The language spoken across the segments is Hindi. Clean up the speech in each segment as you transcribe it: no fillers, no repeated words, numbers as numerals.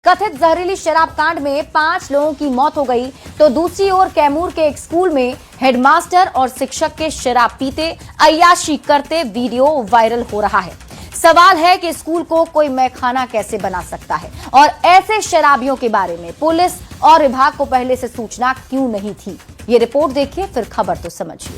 कथित जहरीली शराब कांड में 5 लोगों की मौत हो गई, तो दूसरी ओर कैमूर के एक स्कूल में हेडमास्टर और शिक्षक के शराब पीते अय्याशी करते वीडियो वायरल हो रहा है। सवाल है कि स्कूल को कोई मैखाना कैसे बना सकता है और ऐसे शराबियों के बारे में पुलिस और विभाग को पहले से सूचना क्यों नहीं थी। ये रिपोर्ट देखिए, फिर खबर तो समझिए।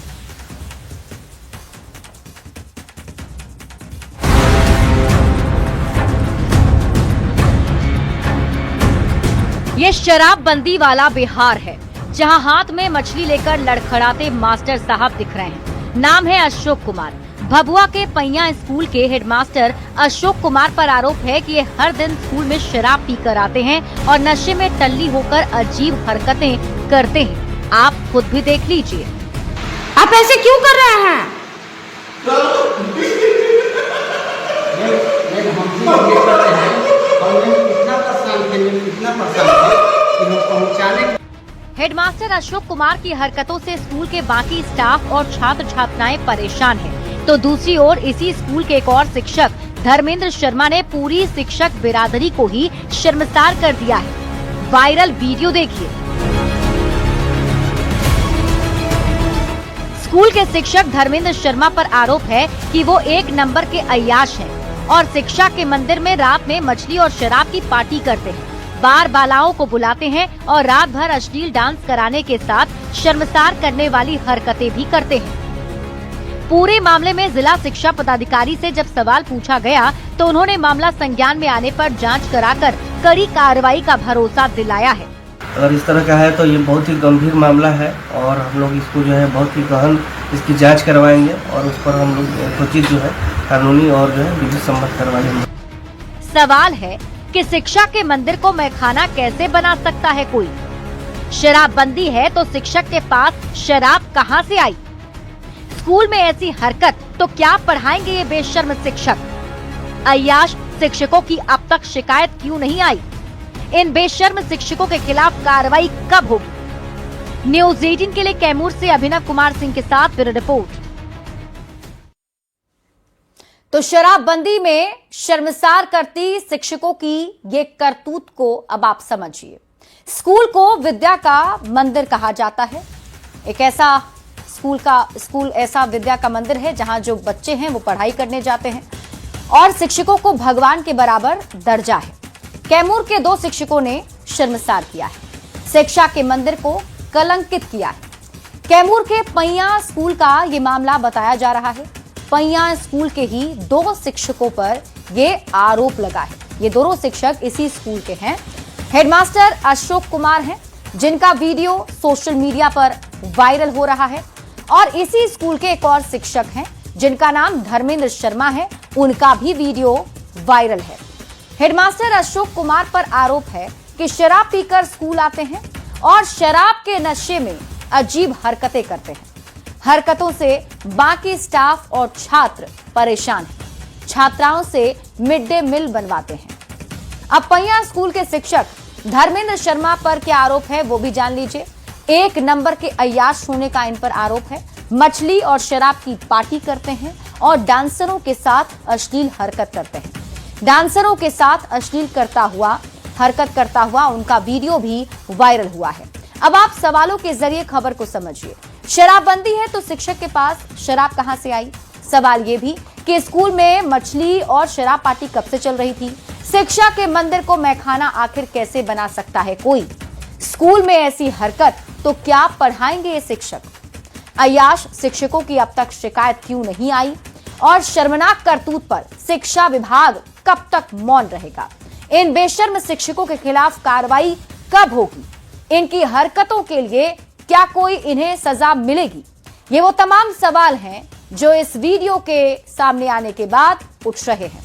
ये शराबबंदी वाला बिहार है, जहां हाथ में मछली लेकर लड़खड़ाते मास्टर साहब दिख रहे हैं। नाम है अशोक कुमार। भभुआ के पैया स्कूल के हेडमास्टर अशोक कुमार पर आरोप है कि ये हर दिन स्कूल में शराब पीकर आते हैं और नशे में टल्ली होकर अजीब हरकतें करते हैं। आप खुद भी देख लीजिए। आप ऐसे क्यों कर रहे हैं? हेडमास्टर अशोक कुमार की हरकतों से स्कूल के बाकी स्टाफ और छात्र छात्राएं परेशान हैं। तो दूसरी ओर इसी स्कूल के एक और शिक्षक धर्मेंद्र शर्मा ने पूरी शिक्षक बिरादरी को ही शर्मसार कर दिया है। वायरल वीडियो देखिए। स्कूल के शिक्षक धर्मेंद्र शर्मा पर आरोप है कि वो 1 नंबर के अय्याश हैं और शिक्षा के मंदिर में रात में मछली और शराब की पार्टी करते हैं, बार बालाओं को बुलाते हैं और रात भर अश्लील डांस कराने के साथ शर्मसार करने वाली हरकतें भी करते हैं। पूरे मामले में जिला शिक्षा पदाधिकारी से जब सवाल पूछा गया तो उन्होंने मामला संज्ञान में आने पर जांच कराकर कड़ी कार्रवाई का भरोसा दिलाया है। अगर इस तरह का है तो ये बहुत ही गंभीर मामला है और हम लोग इसको जो है बहुत ही गहन इसकी जांच करवाएंगे और उस पर हम लोग उचित जो है कानूनी और जो है विधि सम्मत करवाएंगे। सवाल है कि शिक्षा के मंदिर को मैखाना कैसे बना सकता है कोई? शराबबंदी है तो शिक्षक के पास शराब कहां से आई? स्कूल में ऐसी हरकत तो क्या पढ़ाएंगे ये बेशर्म शिक्षक? अय्याश शिक्षकों की अब तक शिकायत क्यों नहीं आई? इन बेशर्म शिक्षकों के खिलाफ कार्रवाई कब होगी? न्यूज़ 18 के लिए कैमूर से अभिनव कुमार सिंह के साथ ब्यूरो रिपोर्ट। तो शराबबंदी में शर्मसार करती शिक्षकों की ये करतूत को अब आप समझिए। स्कूल को विद्या का मंदिर कहा जाता है। एक ऐसा स्कूल ऐसा विद्या का मंदिर है जहां जो बच्चे हैं वो पढ़ाई करने जाते हैं और शिक्षकों को भगवान के बराबर दर्जा है। कैमूर के 2 शिक्षकों ने शर्मसार किया है, शिक्षा के मंदिर को कलंकित किया है। कैमूर के पैया स्कूल का ये मामला बताया जा रहा है। पैया स्कूल के ही 2 शिक्षकों पर ये आरोप लगा है। ये दोनों शिक्षक इसी स्कूल के हैं। हेडमास्टर अशोक कुमार हैं, जिनका वीडियो सोशल मीडिया पर वायरल हो रहा है, और इसी स्कूल के एक और शिक्षक हैं जिनका नाम धर्मेंद्र शर्मा है, उनका भी वीडियो वायरल है। हेडमास्टर अशोक कुमार पर आरोप है कि शराब पीकर स्कूल आते हैं और शराब के नशे में अजीब हरकतें करते हैं। हरकतों से बाकी स्टाफ और छात्र परेशान हैं। छात्राओं से मिड डे मील बनवाते हैं। अब पैया स्कूल के शिक्षक धर्मेंद्र शर्मा पर क्या आरोप है वो भी जान लीजिए। 1 नंबर के अय्याश होने का इन पर आरोप है। मछली और शराब की पार्टी करते हैं और डांसरों के साथ अश्लील हरकत करते हैं। डांसरों के साथ अश्लील हरकत करता हुआ उनका वीडियो भी वायरल हुआ है। अब आप सवालों के जरिए खबर को समझिए। शराबबंदी है तो शिक्षक के पास शराब कहां से आई? सवाल ये भी कि स्कूल में मछली और शराब पार्टी कब से चल रही थी? शिक्षा के मंदिर को मैखाना आखिर कैसे बना सकता है कोई? स्कूल में ऐसी हरकत तो क्या पढ़ाएंगे ये शिक्षक? अय्याश शिक्षकों की अब तक शिकायत क्यों नहीं आई? और शर्मनाक करतूत पर शिक्षा विभाग कब तक मौन रहेगा? इन बेशर्म शिक्षकों के खिलाफ कार्रवाई कब होगी? इनकी हरकतों के लिए क्या कोई इन्हें सजा मिलेगी? ये वो तमाम सवाल हैं जो इस वीडियो के सामने आने के बाद उठ रहे हैं।